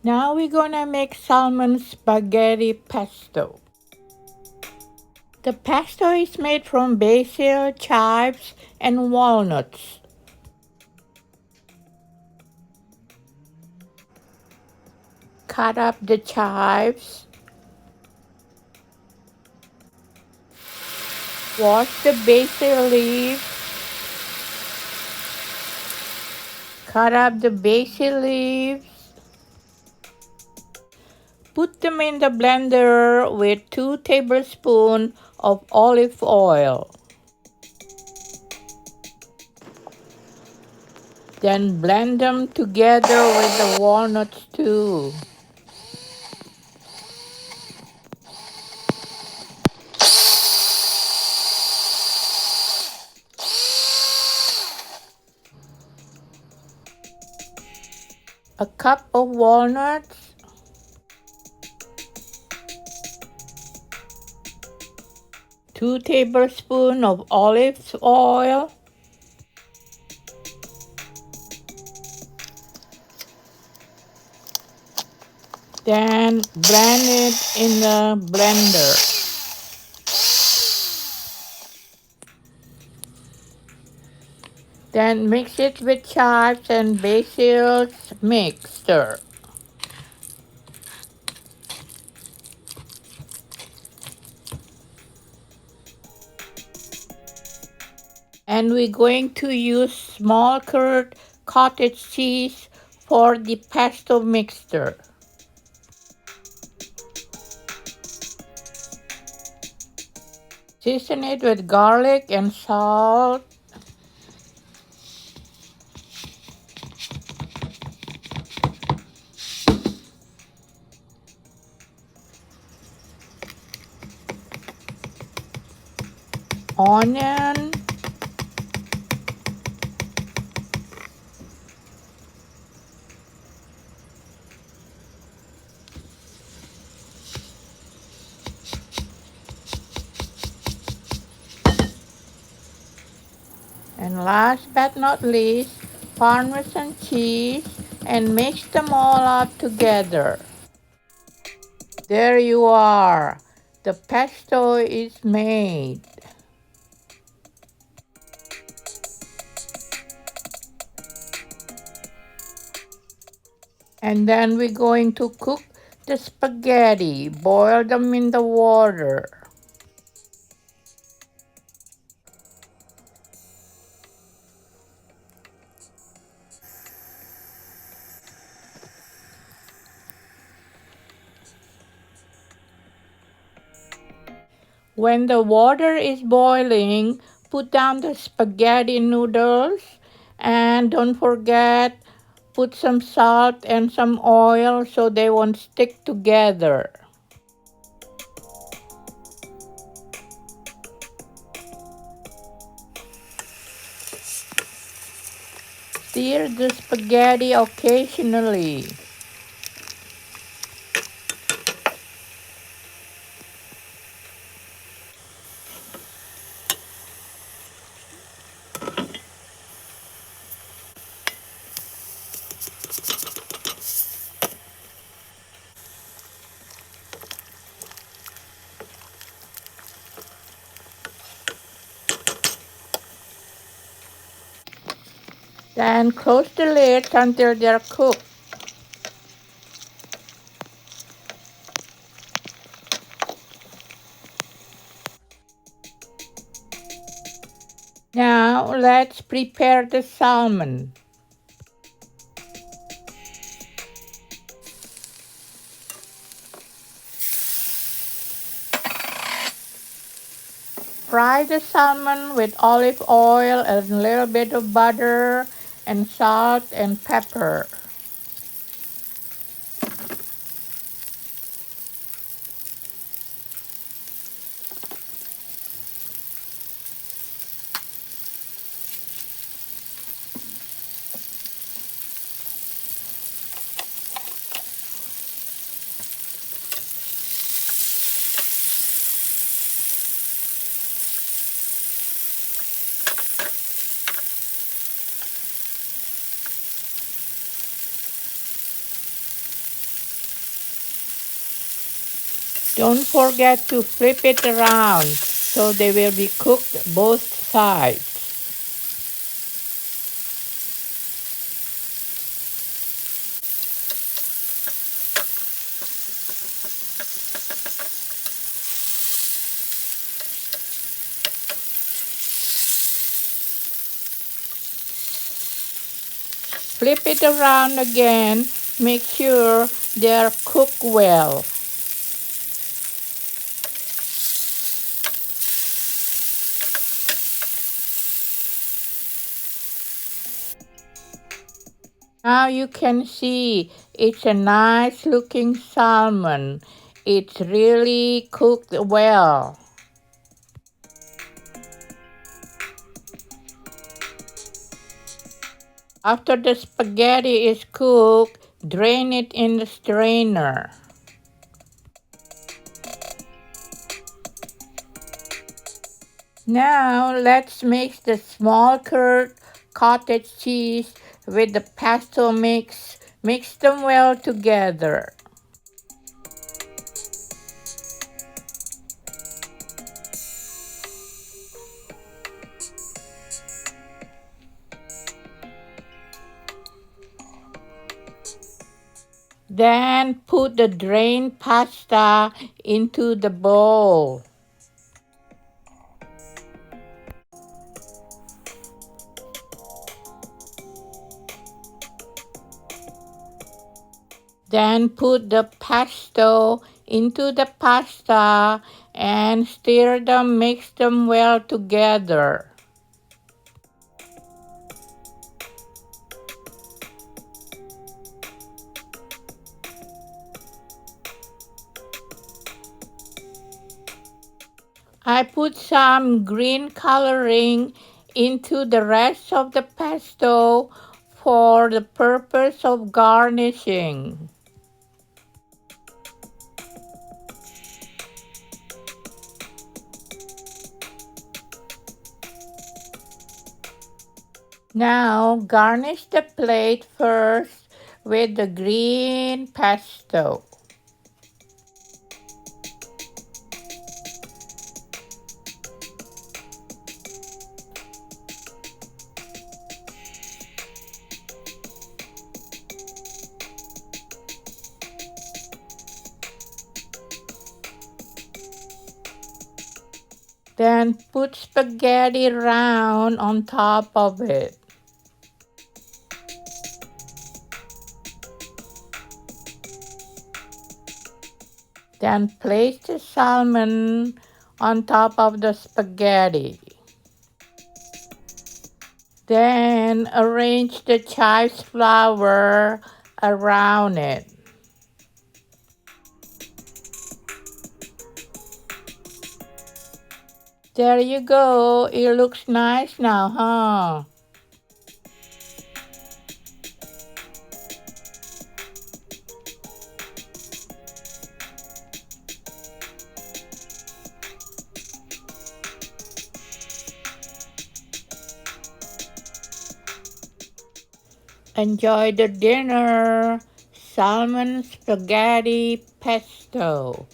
Now we're gonna make salmon spaghetti pesto. The pesto is made from basil, chives, and walnuts. Cut up the chives. Wash the basil leaves. Cut up the basil leaves. Put them in the blender with 2 tablespoons of olive oil. Then blend them together with the walnuts too. A cup of walnuts, 2 tablespoons of olive oil, then blend it in the blender. Then mix it with chives and basil's mixture. And we're going to use small curd cottage cheese for the pesto mixture. Season it with garlic and salt. Onion. And last but not least, Parmesan cheese, and mix them all up together. There you are. The pesto is made. And then we're going to cook the spaghetti. Boil them in the water. When the water is boiling, put down the spaghetti noodles, and don't forget, put some salt and some oil so they won't stick together. Stir the spaghetti occasionally. Then close the lid until they're cooked. Now let's prepare the salmon. Fry the salmon with olive oil and a little bit of butter and salt and pepper. Don't forget to flip it around so they will be cooked both sides. Flip it around again. Make sure they are cooked well. Now you can see it's a nice looking salmon. It's really cooked well. After the spaghetti is cooked, drain it in the strainer. Now let's mix the small curd cottage cheese with the pesto mix. Mix them well together. Then put the drained pasta into the bowl. Then put the pesto into the pasta and stir them, mix them well together. I put some green coloring into the rest of the pesto for the purpose of garnishing. Now garnish the plate first with the green pesto. Then put spaghetti round on top of it. Then place the salmon on top of the spaghetti. Then arrange the chives flour around it. There you go. It looks nice now, huh? Enjoy the dinner. Salmon spaghetti pesto.